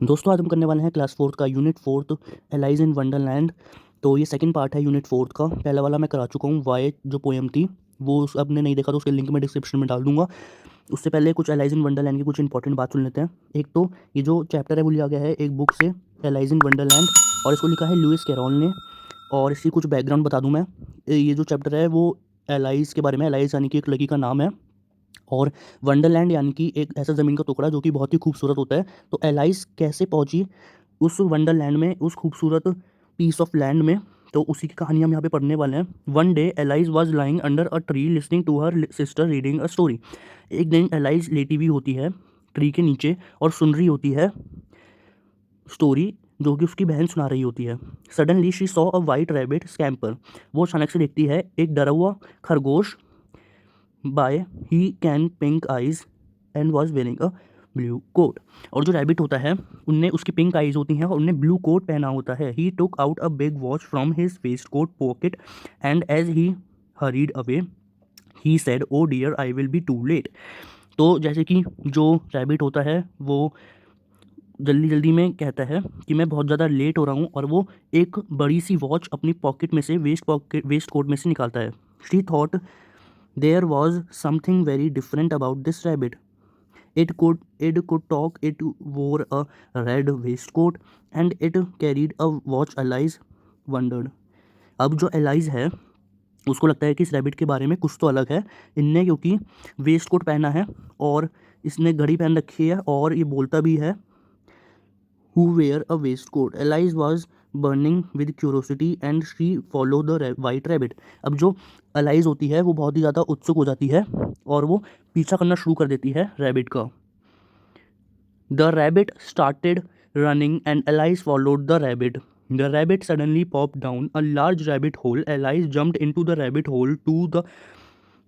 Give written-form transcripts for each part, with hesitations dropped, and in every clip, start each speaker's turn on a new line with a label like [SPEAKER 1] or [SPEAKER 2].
[SPEAKER 1] दोस्तों आज हम करने वाले हैं क्लास 4th का unit 4th allies in Wonderland. तो ये सेकंड पार्ट है यूनिट 4th का। पहला वाला मैं करा चुका हूँ, वाई जो पोएम थी वो आपने नहीं देखा तो उसके लिंक मैं डिस्क्रिप्शन में डाल दूंगा। उससे पहले कुछ एलाइज इन वंडरलैंड की कुछ इंपॉर्टेंट बात सुन लेते हैं। एक तो ये जो चैप्टर है वो लिया गया है एक बुक से, एलाइज इन वंडरलैंड, और इसको लिखा है लुइस कैरोल ने। और इसकी कुछ बैकग्राउंड बता दूँ मैं। ये जो चैप्टर है वो एलाइज के बारे में, एलाइज यानी कि एक लड़की का नाम है, और वंडरलैंड यानी कि एक ऐसा ज़मीन का टुकड़ा जो कि बहुत ही खूबसूरत होता है। तो एलाइज कैसे पहुंची उस वंडरलैंड में, उस खूबसूरत पीस ऑफ लैंड में, तो उसी की कहानी हम यहाँ पे पढ़ने वाले हैं। One day Alice was lying under a tree listening to her sister reading a story. एक दिन एलाइज लेटी हुई होती है ट्री के नीचे और सुन रही होती है स्टोरी जो कि उसकी बहन सुना रही होती है। Suddenly she saw a white rabbit scamper. वो अचानक से देखती है एक डरा हुआ खरगोश, by he can pink eyes and was wearing a blue coat. और जो रैबिट होता है उनने, उसकी पिंक आइज होती हैं और उनने ब्लू कोट पहना होता है। He took out a big watch from his waistcoat pocket and as he hurried away he said oh dear I will be too late. तो जैसे कि जो रैबिट होता है वो जल्दी जल्दी में कहता है कि मैं बहुत ज़्यादा लेट हो रहा हूँ, और वो एक बड़ी सी वॉच अपनी पॉकेट में से, वेस्ट कोट में से निकालता है। She thought there was something very different about this rabbit. It could talk, it wore a red waistcoat, and it carried a watch. Alice wondered. अब जो एलाइज है उसको लगता है कि इस रैबिट के बारे में कुछ तो अलग है। इनने क्योंकि वेस्ट कोट पहना है और इसने घड़ी पहन रखी है और ये बोलता भी है who wear a waistcoat. Alice was burning with curiosity and she followed the white rabbit. अब जो एलाइज होती है वो बहुत ही ज़्यादा उत्सुक हो जाती है और वो पीछा करना शुरू कर देती है रैबिट का। The rabbit started running and Alice followed the rabbit. The rabbit suddenly popped down a large rabbit hole. Alice jumped into the rabbit hole to the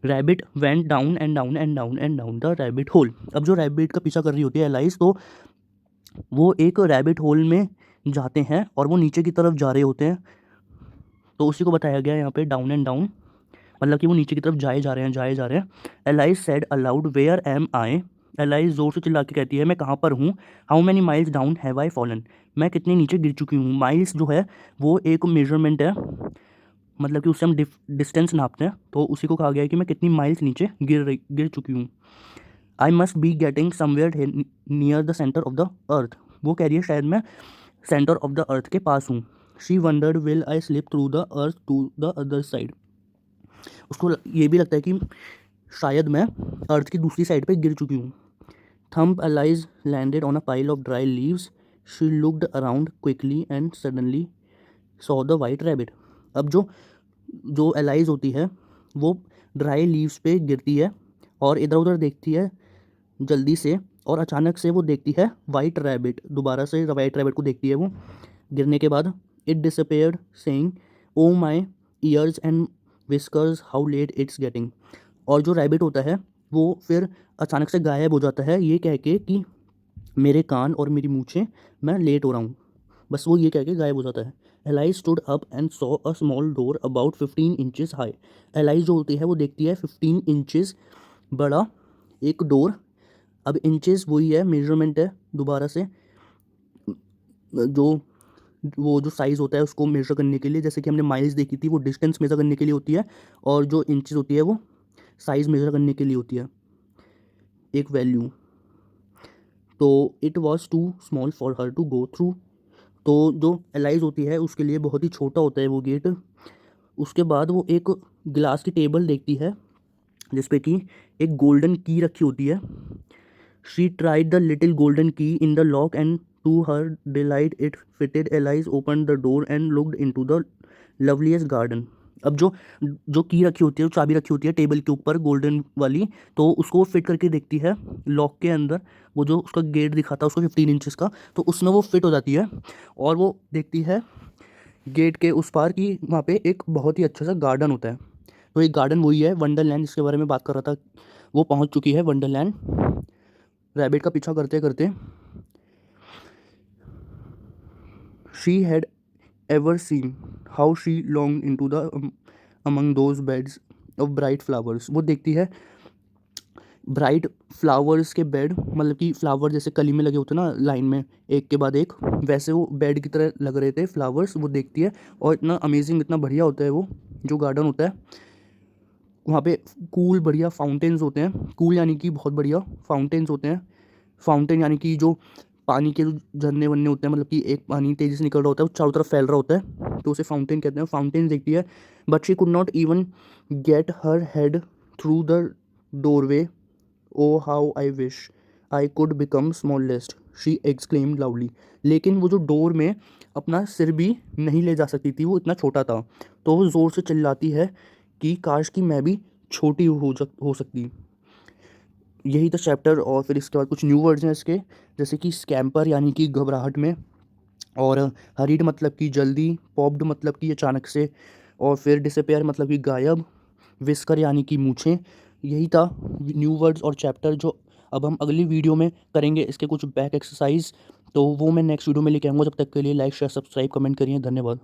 [SPEAKER 1] rabbit went down and down and down and down the rabbit hole. अब जो rabbit का पीछा कर रही होती है allies, तो वो एक रैबिट होल में जाते हैं और वो नीचे की तरफ जा रहे होते हैं। तो उसी को बताया गया है यहाँ पे डाउन एंड डाउन, मतलब कि वो नीचे की तरफ जाए जा रहे हैं, जाए जा रहे हैं। Alice said aloud where am I. Alice जोर से चिल्ला के कहती है मैं कहाँ पर हूँ। How many miles down have I fallen. मैं कितने नीचे गिर चुकी हूँ। माइल्स जो है वो एक मेजरमेंट है, मतलब कि उससे हम डिस्टेंस नापते हैं, तो उसी को कहा गया है कि मैं कितनी माइल्स नीचे गिर चुकी हूँ। I must be getting somewhere near the centre of the earth. वो कह रही है शायद मैं सेंटर ऑफ द अर्थ के पास हूँ। She wondered will I slip through the earth to the other side. उसको ये भी लगता है कि शायद मैं अर्थ की दूसरी साइड पे गिर चुकी हूँ। Thump allies landed on a pile of dry leaves. She looked around quickly and suddenly saw the white rabbit. अब जो जो एलाइज होती है वो ड्राई लीव्स पे गिरती है और इधर उधर देखती है जल्दी से, और अचानक से वो देखती है वाइट रैबिट। दोबारा से वाइट रैबिट को देखती है वो गिरने के बाद। It disappeared saying oh my ears and whiskers how late it's getting. और जो रैबिट होता है वो फिर अचानक से गायब हो जाता है ये कह के कि मेरे कान और मेरी मूछें, मैं लेट हो रहा हूँ। बस वो ये कह के गायब हो जाता है। Allies stood up and saw a small door about 15 inches high. Allies जो होती है वो देखती है 15 इंचेस बड़ा एक डोर। अब इंचेस वही है, मेजरमेंट है दोबारा से, जो वो जो साइज़ होता है उसको मेजर करने के लिए, जैसे कि हमने माइल्स देखी थी वो डिस्टेंस मेजर करने के लिए होती है, और जो इंचेस होती है वो साइज़ मेजर करने के लिए होती है, एक वैल्यू। तो it was too small for her to go through. तो जो एलाइज होती है उसके लिए बहुत ही छोटा होता है वो गेट। उसके बाद वो एक गिलास की टेबल देखती है जिस पे कि एक गोल्डन की रखी होती है। She tried the little golden key in the lock and to her delight it fitted. Alice open the door and looked into the loveliest garden. अब जो जो की रखी होती है, जो चाबी रखी होती है टेबल के ऊपर गोल्डन वाली, तो उसको फिट करके देखती है लॉक के अंदर। वो जो उसका गेट दिखा था उसको 15 इंचेस का, तो उसमें वो फिट हो जाती है और वो देखती है गेट के उस पार की वहाँ पे एक बहुत ही अच्छा सा गार्डन होता है। तो एक गार्डन वही है वंडरलैंड जिसके बारे में बात कर रहा था। वो पहुँच चुकी है वंडरलैंड रैबिट का पीछा करते करते। She had ever seen how she longed into the among those beds of bright flowers. वो देखती है ब्राइट फ्लावर्स के बेड, मतलब कि फ्लावर जैसे कली में लगे होते हैं ना लाइन में एक के बाद एक, वैसे वो बेड की तरह लग रहे थे फ्लावर्स, वो देखती है। और इतना अमेजिंग, इतना बढ़िया होता है वो जो गार्डन होता है वहाँ पे। कूल बढ़िया फाउंटेन्स होते हैं, कूल यानी कि बहुत बढ़िया फाउंटेन्स होते हैं। फाउंटेन यानी कि जो पानी के जो झरने वरने होते हैं, मतलब कि एक पानी तेज़ी से निकल रहा होता है, वो चारों तरफ फैल रहा होता है, तो उसे फाउंटेन कहते हैं। फाउंटेन देखती है, but she could not even get her head through the doorway. Oh how I wish I could become smallest, she exclaimed loudly. लेकिन वो जो डोर में अपना सिर भी नहीं ले जा सकती थी, वो इतना छोटा था। तो वो ज़ोर से चिल्लाती है कि काश कि मैं भी छोटी हो सकती। यही था चैप्टर। और फिर इसके बाद कुछ न्यू वर्ड्स हैं इसके, जैसे कि स्कैम्पर यानी कि घबराहट में, और हरीड मतलब कि जल्दी, पॉप्ड मतलब कि अचानक से, और फिर डिसअपेयर मतलब कि गायब, विस्कर यानी कि मूछें। यही था न्यू वर्ड्स और चैप्टर, जो अब हम अगली वीडियो में करेंगे इसके कुछ बैक एक्सरसाइज। तो वो मैं नेक्स्ट वीडियो में लेके आऊँगा। जब तक के लिए लाइक शेयर सब्सक्राइब कमेंट करिए, धन्यवाद।